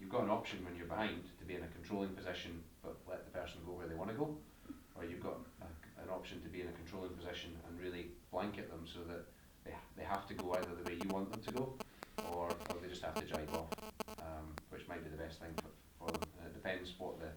you've got an option when you're behind to be in a controlling position but let the person go where they want to go, or you've got an option to be in a controlling position and really blanket them so that they have to go either the way you want them to go, or they just have to jibe off, which might be the best thing for them. And it depends what the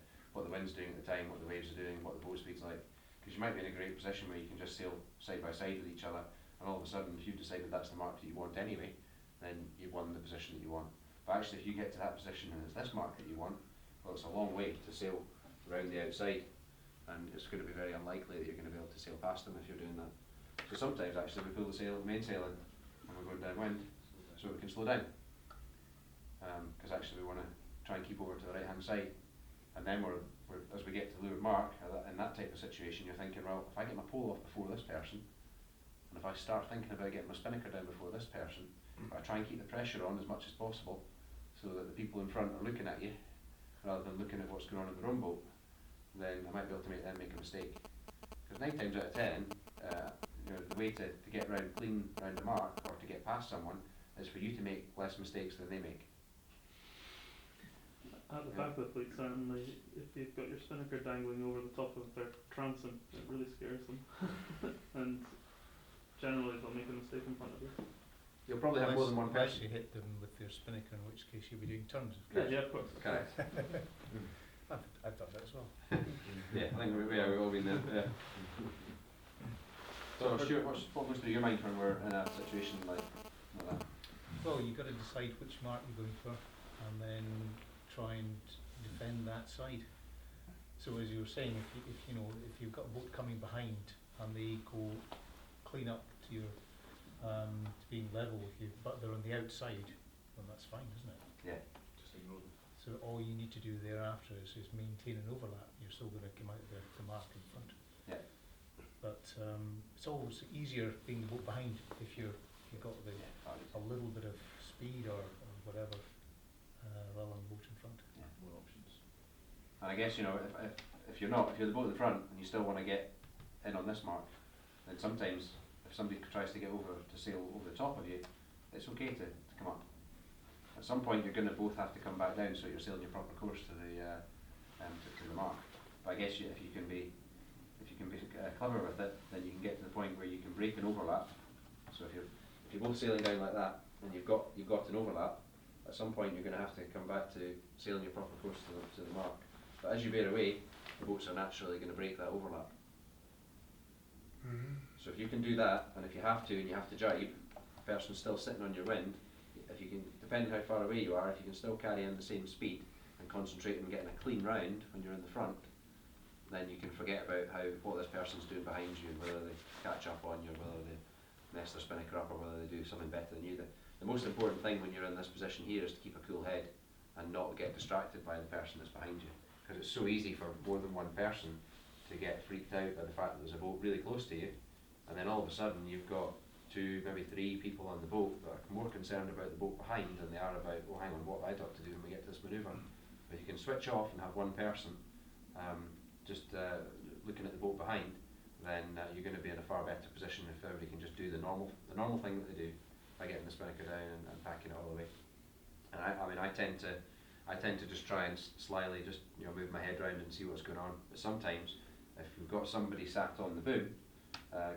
wind's doing at the time, what the waves are doing, what the boat speed's like. Because you might be in a great position where you can just sail side by side with each other, and all of a sudden, if you've decided that's the mark that you want anyway, then you've won the position that you want. But actually, if you get to that position and it's this mark that you want, well, it's a long way to sail around the outside, and it's going to be very unlikely that you're going to be able to sail past them if you're doing that. So sometimes, actually, we pull the mainsail in when we're going downwind, so we can slow down. Because actually, we want to try and keep over to the right-hand side. And then as we get to the leeward mark, in that type of situation, you're thinking, well, if I get my pole off before this person, and if I start thinking about getting my spinnaker down before this person, I try and keep the pressure on as much as possible, so that the people in front are looking at you, rather than looking at what's going on in the wrong boat, then I might be able to make a mistake. Because 9 times out of 10, the way to get clean round the mark, or to get past someone, is for you to make less mistakes than they make. At the back of the fleet, certainly, if you've got your spinnaker dangling over the top of their transom, it really scares them. And generally they'll make a mistake in front of you. You'll probably have more than one Unless person. you hit them with their spinnaker, in which case you'll be doing turns. Yeah, of course. Correct. I've done that as well. Yeah, I think we've all been there. Yeah. So Stuart, what goes through your mind when we're in a situation like that? Well, you've got to decide which mark you're going for, and then try and defend that side. So as you were saying, if you've got a boat coming behind and they go clean up to your to being level with you, but they're on the outside, then that's fine, isn't it? Yeah. Just ignore them. So all you need to do thereafter is maintain an overlap. You're still going to come out the mark in front. Yeah. But it's always easier being the boat behind if you've got a little bit of speed or whatever, rather than the boat in front. Yeah. More options. And I guess if you're the boat in front and you still want to get in on this mark, then sometimes if somebody tries to get over to sail over the top of you, it's okay to come up. At some point, you're going to both have to come back down, so you're sailing your proper course to the mark. But I guess if you can be clever with it, then you can get to the point where you can break an overlap. So if you're both sailing down like that, and you've got an overlap, at some point you're going to have to come back to sailing your proper course to the mark. But as you bear away, the boats are naturally going to break that overlap. So if you can do that, and if you have to, and you have to jibe, the person's still sitting on your wind, if you can, depending how far away you are, if you can still carry in the same speed and concentrate on getting a clean round when you're in the front, then you can forget about what this person's doing behind you, and whether they catch up on you, or whether they mess their spinnaker up, or whether they do something better than you. The most important thing when you're in this position here is to keep a cool head and not get distracted by the person that's behind you, because it's so easy for more than one person to get freaked out by the fact that there's a boat really close to you, and then all of a sudden you've got 2, maybe 3 people on the boat that are more concerned about the boat behind than they are about, oh hang on, what have I got to do when we get to this manoeuvre. But you can switch off and have one person looking at the boat behind, then you're going to be in a far better position if everybody can just do the normal thing that they do by getting the spinnaker down and packing it all away. And I tend to just try and slyly just move my head around and see what's going on. But sometimes if we've got somebody sat on the boom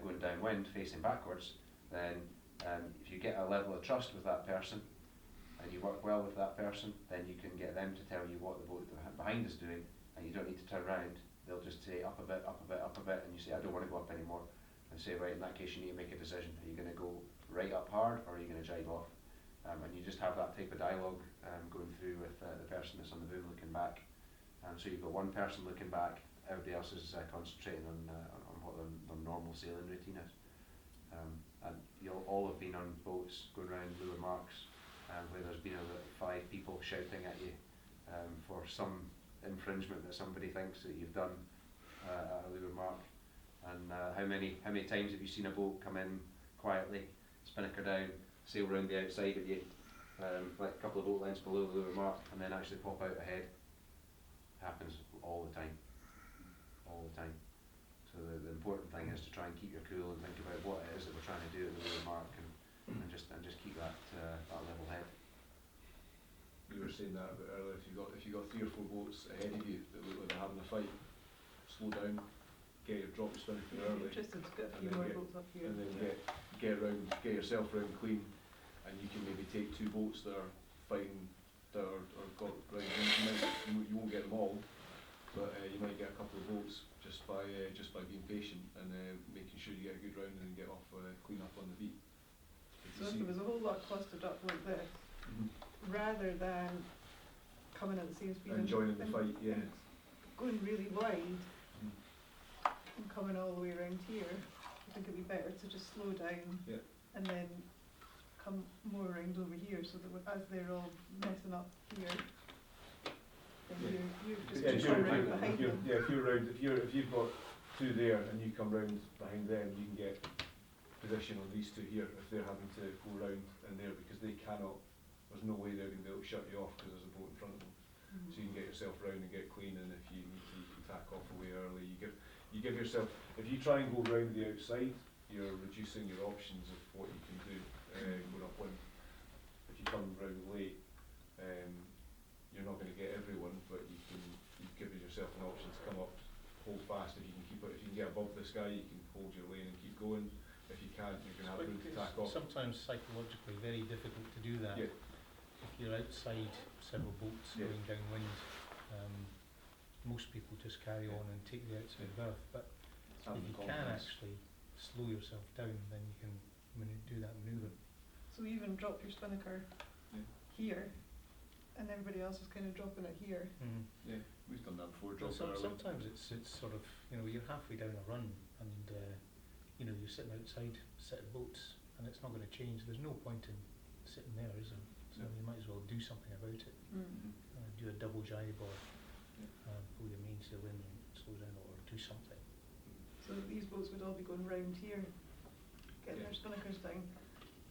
going downwind facing backwards, then if you get a level of trust with that person and you work well with that person, then you can get them to tell you what the boat behind is doing, and you don't need to turn around. They'll just say up a bit, up a bit, up a bit, and you say I don't want to go up anymore, and say right, in that case you need to make a decision. Are you going to go right up hard, or are you going to jibe off? And you just have that type of dialogue going through with the person that's on the boom looking back. So you've got one person looking back, everybody else is concentrating on what their normal sailing routine is. And you'll all have been on boats going around lure marks where there's been about 5 people shouting at you for some infringement that somebody thinks that you've done at a lure mark. And how many times have you seen a boat come in quietly, spinnaker down, sail round the outside of you, like a couple of boat lengths below the lure mark, and then actually pop out ahead? Happens all the time. All the time. So the important thing is to try and keep your cool and think about what it is that we're trying to do at the lure mark, and just keep that level head. You were saying that a bit earlier, if you got 3 or 4 boats ahead of you that look like they're having a fight, slow down, drop your spinnaker early, Interested to get a and few then more get- boats up here. and then get yourself round clean, and you can maybe take 2 boats that are fighting, that are got right. You won't get them all, but you might get a couple of boats just by being patient and making sure you get a good round and get off clean up on the beat. So if there was a whole lot clustered up like this, rather than coming at the same speed And joining the fight, yeah. and going really wide Mhm. and coming all the way around here, I think it'd be better to just slow down Yeah. and then come more around over here, so that as they're all messing up here, then Yeah. you just Yeah, come round behind them. if you've got 2 there and you come round behind them, you can get position on these 2 here if they're having to go round in there, because they cannot. There's no way they're going to be able to shut you off because there's a boat in front of them. So you can get yourself round and get clean, and if you need to, you can tack off away early. You give yourself. If you try and go round the outside, you're reducing your options of what you can do going upwind. If you come round late, you're not going to get everyone, but you've given yourself an option to come up, hold fast. If you can keep it, if you can get above this guy, you can hold your lane and keep going. If you can't, you're going to have room to tack off. Sometimes psychologically very difficult to do that. Yeah. If you're outside several boats Yeah. going downwind, most people just carry on and take the outside berth. But It's if having you the can confidence. actually slow yourself down, then you can do that manoeuvre. So even drop your spinnaker Yeah. here, and everybody else is kind of dropping it here. Yeah, we've done that before. Well, Drop it early. sometimes it's sort of, you're halfway down a run and you're sitting outside set of boats and it's not going to change. There's no point in sitting there, is there? So No. you might as well do something about it. Do a double jibe or pull your mainsail in and slow down, or do something. So these boats would all be going round here, getting Yeah. their spinnakers down,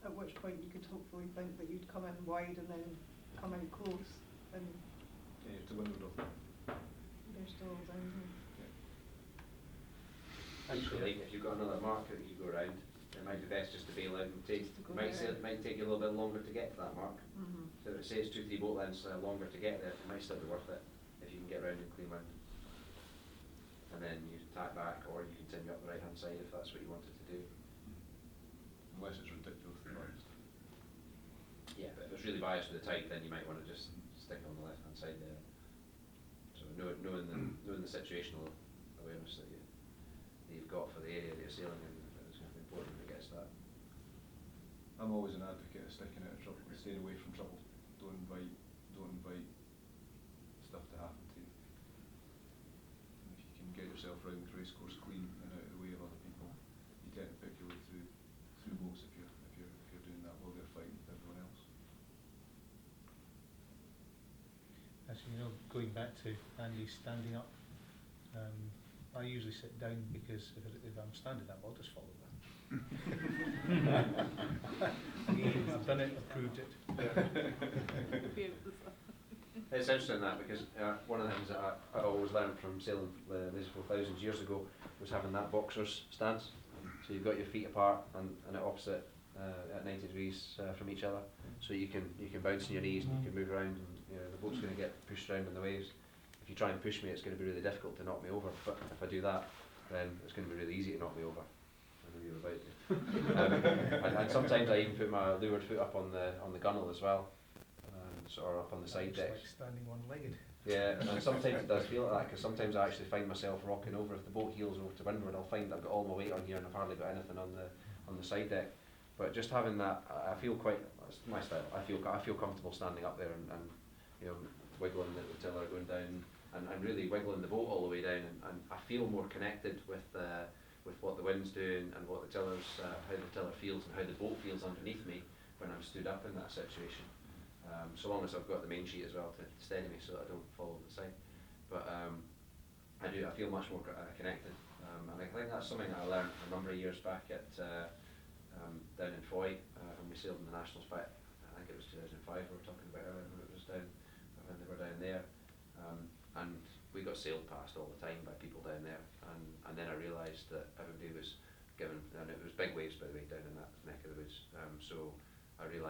at which point you could hopefully think that you'd come in wide and then come out close, and Yeah, you have to windward of them. they're still down here. Actually, if you've got another mark that you go around, it might be best just to bail out and take. Just to go Might there. take you a little bit longer to get to that mark. Mm-hmm. So if it says 2-3 boat lengths longer to get there, it might still be worth it if you can get round and clean wind. And then you tack back, or you continue up the right hand side if that's what you wanted to do. Unless it's ridiculously biased. Yeah, but if it's really biased with the tide, then you might want to just stick on the left hand side there. So knowing the situational awareness that you've got for the area that you're sailing in is going to be important when it gets to that. I'm always an advocate of sticking out of trouble, staying away from trouble. Don't invite stuff to happen to you. And if you can get yourself around the racecourse clean and out of the way of other people, you tend to pick your way through boats if you're doing that while they're fighting with everyone else. Actually, going back to Andy standing up, I usually sit down because if I'm standing up, I'll just follow that. Again, I've done it, I've proved it. It's interesting that because one of the things that I always learned from sailing the Lazy 4000 years ago was having that boxer's stance. So you've got your feet apart and at opposite at 90 degrees from each other. So you can bounce on your knees and you can move around, and the boat's going to get pushed around in the waves. If you try and push me, it's going to be really difficult to knock me over. But if I do that, then it's going to be really easy to knock me over. I know you're about to. And sometimes I even put my leeward foot up on the gunnel as well, or up on the side It's deck. like standing one-legged. Yeah, and sometimes it does feel like that because sometimes I actually find myself rocking over. If the boat heels over to windward, I'll find I've got all my weight on here and I've hardly got anything on the side deck. But just having that, I feel quite. That's my style. I feel comfortable standing up there and wiggling the tiller going down and really wiggling the boat all the way down, and I feel more connected with what the wind's doing and what the tiller's how the tiller feels and how the boat feels underneath me when I'm stood up in that situation. So long as I've got the main sheet as well to steady me so that I don't fall over the side. But I feel much more connected, and I think that's something that I learned a number of years back at down in Foy when we sailed in the Nationals back. I think it was 2005 we were talking about earlier when it was down, when they were down there, and we got sailed past all the time by people down there, and then I realised that everybody was given, and it was big waves by the way down in that neck of the woods, so I realised